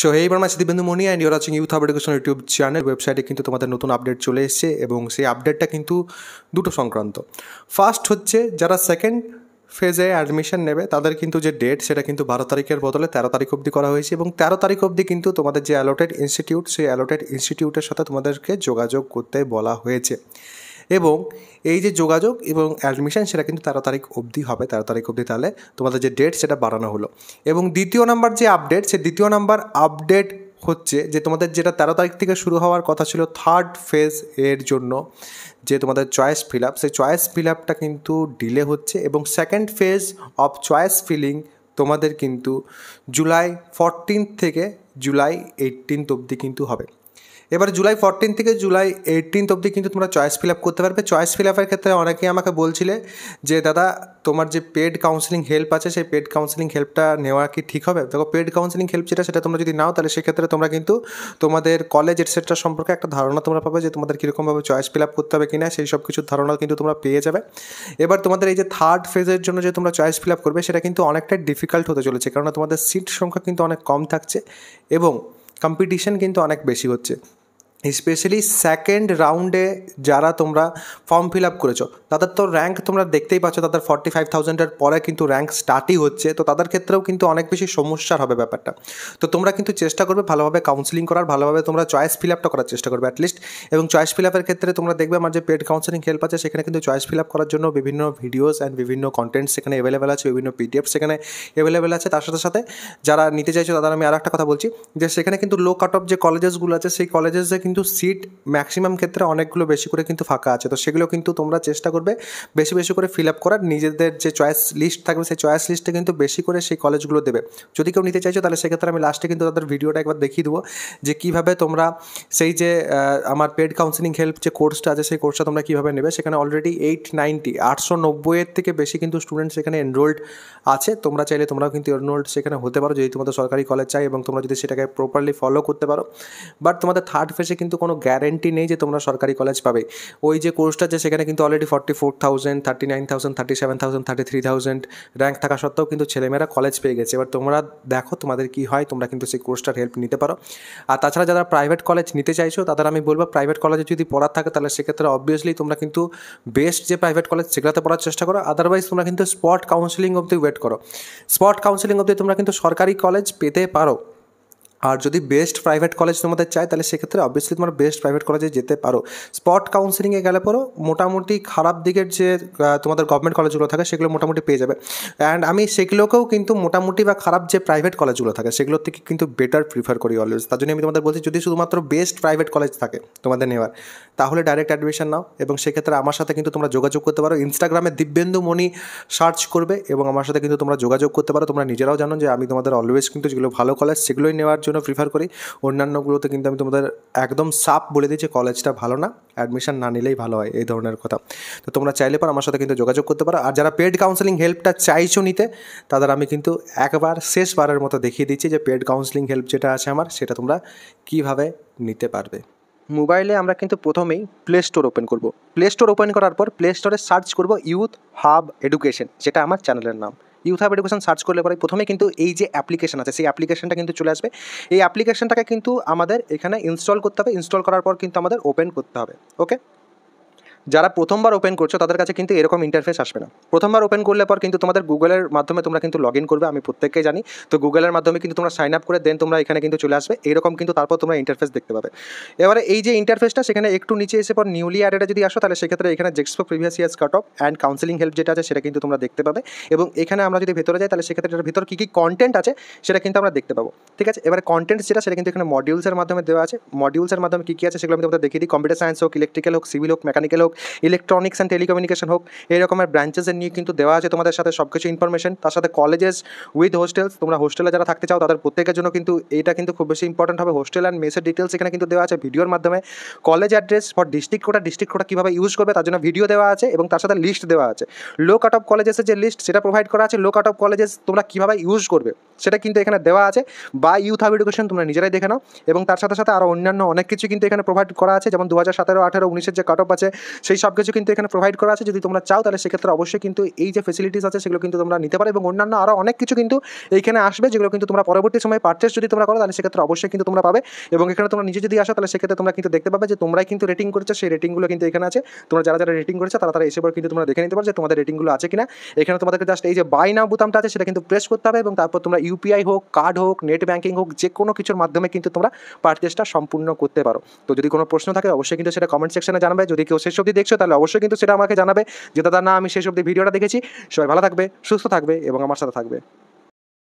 So এই বার মাঝে Dibendu Moni and you're watching youth hub education YouTube channel. ওয়েবসাইটে কিন্তু তোমাদের নতুন আপডেট চলে এসেছে এবং সেই আপডেটটা কিন্তু দুটো সংক্রান্ত। ফার্স্ট হচ্ছে যারা সেকেন্ড ফেজে অ্যাডমিশন নেবে তাদের কিন্তু যে ডেট সেটা কিন্তু 12 তারিখের বদলে 13 তারিখ অবধি করা হয়েছে এবং 13 তারিখ অবধি কিন্তু তোমাদের যে অ্যালোটেড ইনস্টিটিউট সেই অ্যালোটেড ইনস্টিটিউটের সাথে তোমাদেরকে যোগাযোগ করতে বলা হয়েছে এবং এই যে যোগাযোগ এবং অ্যাডমিশন সেটা কিন্তু 13 তারিখ অবধি হবে। 13 তারিখ অবধি তাহলে তোমাদের যে ডেট সেটা বাড়ানো হলো। এবং দ্বিতীয় নাম্বার যে আপডেট, সে দ্বিতীয় নাম্বার আপডেট হচ্ছে যে তোমাদের যেটা 13 তারিখ থেকে শুরু হওয়ার কথা ছিল থার্ড ফেজ এর জন্য, যে তোমাদের চয়েস ফিল আপ, সেই চয়েস ফিল আপটা কিন্তু ডিলে হচ্ছে এবং second phase of choice filling তোমাদের কিন্তু জুলাই 14 থেকে জুলাই 18 অবধি কিন্তু হবে। এবার জুলাই 14 থেকে জুলাই 18 অবধি কিন্তু তোমরা চয়েস ফিল আপ করতে পারবে। চয়েস ফিল আপের ক্ষেত্রে অনেকেই আমাকে বলছিলে যে দাদা তোমার যে পেড কাউন্সেলিং হেল্প আছে সেই পেড কাউন্সেলিং হেল্পটা নেওয়া কি ঠিক হবে? দেখো, পেড কাউন্সেলিং হেল্প যেটা সেটা তোমরা যদি নাও তাহলে সেক্ষেত্রে তোমরা কিন্তু তোমাদের কলেজ এটসেট্রা সম্পর্কে একটা ধারণা তোমরা পাবে যে তোমাদের কীরকমভাবে চয়েস ফিল আপ করতে হবে কিনা, সেই সব কিছুর ধারণা কিন্তু তোমরা পেয়ে যাবে। এবার তোমাদের এই যে থার্ড ফেজের জন্য যে তোমরা চয়েস ফিল আপ করবে সেটা কিন্তু অনেকটাই ডিফিকাল্ট হতে চলেছে, কারণ তোমাদের সিট সংখ্যা কিন্তু অনেক কম থাকছে এবং কম্পিটিশন কিন্তু অনেক বেশি হচ্ছে। স্পেশালি সেকেন্ড রাউন্ডে যারা তোমরা ফর্ম ফিল আপ করেছো তাদের তো র্যাঙ্ক তোমরা দেখতেই পাচ্ছ, তাদের 45,000-এর পরে কিন্তু র্যাঙ্ক স্টার্টই হচ্ছে, তো তাদের ক্ষেত্রেও কিন্তু অনেক বেশি সমস্যার হবে ব্যাপারটা। তো তোমরা কিন্তু চেষ্টা করবে ভালোভাবে কাউন্সেলিং করার, ভালোভাবে তোমরা চয়েস ফিল আপটা করার চেষ্টা করবে অ্যাটলিস্ট। এবং চয়েস ফিল আপের ক্ষেত্রে তোমরা দেখবে আমার যে পেড কাউন্সেলিং হেল্প আছে সেখানে কিন্তু চয়েস ফিল আপ করার জন্য বিভিন্ন ভিডিওস অ্যান্ড বিভিন্ন কন্টেন্ট সেখানে অ্যাভেলেবেল আছে, বিভিন্ন পিডিএফ সেখানে অ্যাভেলেবেল আছে। তার সাথে সাথে যারা নিতে চাইছো তাদের আমি আর একটা কথা বলছি যে সেখানে কিন্তু লো কাট অফ যে কলেজেসগুলো আছে সেই কলেজেসে কিন্তু সিট ম্যাক্সিমাম ক্ষেত্রে অনেকগুলো বেশি করে কিন্তু ফাঁকা আছে, তো সেগুলো কিন্তু তোমরা চেষ্টা করবে বেশি বেশি করে ফিল আপ করার। নিজেদের যে চয়েস লিস্ট থাকবে সেই চয়েস লিস্টে কিন্তু বেশি করে সেই কলেজগুলো দেবে। যদি কেউ নিতে চাইছো তাহলে সেক্ষেত্রে আমি লাস্টে কিন্তু তাদের ভিডিওটা একবার দেখিয়ে দেবো যে কীভাবে তোমরা সেই যে আমার পেড কাউন্সেলিং হেল্প যে কোর্সটা আছে সেই কোর্সটা তোমরা কীভাবে নেবে। সেখানে অলরেডি 890 থেকে বেশি কিন্তু স্টুডেন্ট সেখানে এনরোল্ড আছে। তোমরা চাইলে তোমরাও কিন্তু এনরোল্ড সেখানে হতে পারো যদি তোমাদের সরকারি কলেজ চাই এবং তোমরা যদি সেটাকে প্রপারলি ফলো করতে পারো। বাট তোমাদের থার্ড ফেজে কিন্তু কোনো গ্যারেন্টি নেই যে তোমরা সরকারি কলেজ পাবে। ওই যে কোর্সটা আছে সেখানে কিন্তু অলরেডি 44,000, 39,000, 37,000, 33,000 র্যাঙ্ক থাকা সত্ত্বেও কিন্তু ছেলেমেয়েরা কলেজ পেয়ে গেছে। এবার তোমরা দেখো তোমাদের কি হয়, তোমরা কিন্তু সেই কোর্সটার হেল্প নিতে পারো। আর তাছাড়া যারা প্রাইভেট কলেজ নিতে চাইছো তাদের আমি বলবো প্রাইভেট কলেজে যদি পড়ার থাকে তাহলে সেক্ষেত্রে অবভিয়াসলি তোমরা কিন্তু বেস্ট যে প্রাইভেট কলেজ সেগুলোতে পড়ার চেষ্টা করো। আদারওয়াইজ তোমরা কিন্তু স্পট কাউন্সেলিং অবধি ওয়েট করো। স্পট কাউন্সেলিং অবধি তোমরা কিন্তু সরকারি কলেজ পেতে পারো। আর যদি বেস্ট প্রাইভেট কলেজ তোমাদের চাই তাহলে সেক্ষেত্রে অবভিয়াসলি তোমরা বেস্ট প্রাইভেট কলেজে যেতে পারো। স্পট কাউন্সেলিংয়ে গেলে পরও মোটামুটি খারাপ দিকের যে তোমাদের গভর্নমেন্ট কলেজগুলো থাকে সেগুলো মোটামুটি পেয়ে যাবে। অ্যান্ড আমি সেগুলোকেও কিন্তু মোটামুটি বা খারাপ যে প্রাইভেট কলেজগুলো থাকে সেগুলোর থেকে কিন্তু বেটার প্রিফার করি অলওয়েজ। তার জন্য আমি তোমাদের বলছি যদি শুধুমাত্র বেস্ট প্রাইভেট কলেজ থাকে তোমাদের নেওয়ার তাহলে ডাইরেক্ট অ্যাডমিশন নাও এবং সেক্ষেত্রে আমার সাথে কিন্তু তোমরা যোগাযোগ করতে পারো। ইনস্টাগ্রামে দিব্যেন্দু মনি সার্চ করবে এবং আমার সাথে কিন্তু তোমরা যোগাযোগ করতে পারো। তোমরা নিজেরাও জানো যে আমি তোমাদের অলওয়েজ কিন্তু যেগুলো ভালো কলেজ সেগুলোই নেওয়ার জন্য প্রিফার করি। অন্যান্যগুলোতে কিন্তু আমি তোমাদের একদম সাফ বলে দিই যে কলেজটা ভালো না, অ্যাডমিশন না নিলেই ভালো হয়, এই ধরনের কথা। তো তোমরা চাইলে পর আমার সাথে কিন্তু যোগাযোগ করতে পারো। আর যারা পেড কাউন্সেলিং হেল্পটা চাইছো নিতে তাদের আমি কিন্তু একবার শেষবারের মতো দেখিয়ে দিচ্ছি যে পেড কাউন্সেলিং হেল্প যেটা আছে আমার সেটা তোমরা কীভাবে নিতে পারবে। মোবাইলে আমরা কিন্তু প্রথমেই প্লে স্টোর ওপেন করব। প্লে স্টোর ওপেন করার পর প্লে স্টোরে সার্চ করব ইউথ হাব এডুকেশন, যেটা আমার চ্যানেলের নাম। ইউথ হাব এডুকেশন সার্চ করলে পরে প্রথমে কিন্তু এই যে অ্যাপ্লিকেশন আছে সেই অ্যাপ্লিকেশনটা কিন্তু চলে আসবে। এই অ্যাপ্লিকেশনটাকে কিন্তু আমাদের এখানে ইনস্টল করতে হবে। ইনস্টল করার পর কিন্তু আমাদের ওপেন করতে হবে। ওকে, যারা প্রথমবার ওপেন করছো তাদের কাছে কিন্তু এরকম ইন্টারফেস আসবে না। প্রথমবার ওপেন করলে পর কিন্তু তোমাদের গুগলের মাধ্যমে তোমরা কিন্তু লগ ইন করবে, আমি প্রত্যেককেই জানি। তো গুগলের মাধ্যমে কিন্তু তোমরা সাইন আপ করে দেন তোমরা এখানে কিন্তু চলে আসবে এরকম কিন্তু, তারপর তোমরা ইন্টারফেস দেখতে পাবে। এবারে এই যে ইন্টারফেসটা সেখানে একটু নিচে এসে পর নিউলি অ্যাডেডে যদি আসো তাহলে সেক্ষেত্রে এখানে জেক্সপো previous years cut off and counselling help যেটা আছে সেটা কিন্তু তোমরা দেখতে পাবে। এবং এখানে আমরা যদি ভেতরে যাই তাহলে সেক্ষেত্রে এটার ভিতর কী কী কন্টেন্ট আছে সেটা কিন্তু আমরা দেখতে পাবো। ঠিক আছে, এবারে কন্টেন্ট যেটা সেটা কিন্তু এখানে মডিউলসের মাধ্যমে দেওয়া আছে। মডিউলসের মাধ্যমে কী কী আছে সেগুলো আমি তোমাদের দেখিয়ে দিই। কম্পিউটার সায়েন্স হোক, ইলেকট্রিক্যাল হোক, সিভিল হোক, মেকানিক্যাল হোক, ইলেকট্রনিক্স অ্যান্ড টেলিকমিউনিকেশন হোক, এই রকমের ব্রাঞ্চেসের নিয়ে কিন্তু দেওয়া আছে তোমাদের সাথে সব কিছু ইনফরমেশন। তার সাথে কলেজেস উইথ হোস্টেলস, তোমরা হোস্টেলে যারা থাকতে চাও তাদের প্রত্যেকের জন্য কিন্তু এইটা কিন্তু খুব বেশি ইম্পর্টেন্ট হবে। হোস্টেল অ্যান্ড মেসের ডিটেলস এখানে কিন্তু দেওয়া আছে ভিডিওর মাধ্যমে। College address for district quota কীভাবে ইউজ করবে তার জন্য ভিডিও দেওয়া আছে এবং তার সাথে লিস্ট দেওয়া আছে। লো কাট অফ কলেজেসের যে লিস্ট সেটা প্রোভাইড করা আছে। লো কাট অফ কলেজেস তোমরা কীভাবে ইউজ করবে সেটা কিন্তু এখানে দেওয়া আছে। বা ইউথ হাব এডুকেশন তোমরা নিজেরাই দেখে নাও। এবং তার সাথে সাথে আরও অন্যান্য অনেক কিছু কিন্তু এখানে প্রোভাইড করা আছে, যেমন 2017, 18, 19 যে কাট অফ আছে সেই সব কিছু কিন্তু এখানে প্রোভাইড করা আছে। যদি তোমরা চাও তাহলে সেক্ষেত্রে অবশ্যই কিন্তু এই যে ফেসিলিটিস আছে সেগুলো কিন্তু তোমরা নিতে পারো, এবং অন্যান্য আরও অনেক কিছু কিন্তু এইখানে আসবে, যেগুলো কিন্তু তোমরা পরবর্তী সময় পারচেস যদি তোমরা করো তাহলে সেক্ষেত্রে অবশ্যই কিন্তু তোমরা পাবে। এবং এখানে তোমরা নিজে যদি আসো তাহলে সেক্ষেত্রে তোমরা কিন্তু দেখতে পাবে যে তোমরাই কিন্তু রেটিং করেছো, সেই রেটিংগুলো কিন্তু এখানে আছে। তোমরা যারা যারা রেটিং করেছো তারা এসে পর কিন্তু তোমরা দেখে নিতে পারো যে তোমাদের রেটিংগুলো আছে কিনা। এখানে তোমাদেরকে জাস্ট এই যে বাই নাও বোতামটা আছে সেটা কিন্তু প্রেস করতে হবে, এবং তারপর তোমরা ইউপিআই হোক, কার্ড হোক, নেট ব্যাঙ্কিং হোক, যে কোনো কিছুর মাধ্যমে কিন্তু তোমরা পারচেসটা সম্পূর্ণ করতে পারো। তো যদি কোনো প্রশ্ন থাকে অবশ্যই কিন্তু সেটা কমেন্ট সেকশনে জানাবে। যদি কেউ শেষ অবধি দেখছো তাহলে অবশ্যই কিন্তু সেটা আমাকে জানাবে যে দাদা না আমি শেষ অবধি ভিডিওটা দেখেছি। সবাই ভালো থাকবে, সুস্থ থাকবে এবং আমার সাথে থাকবে।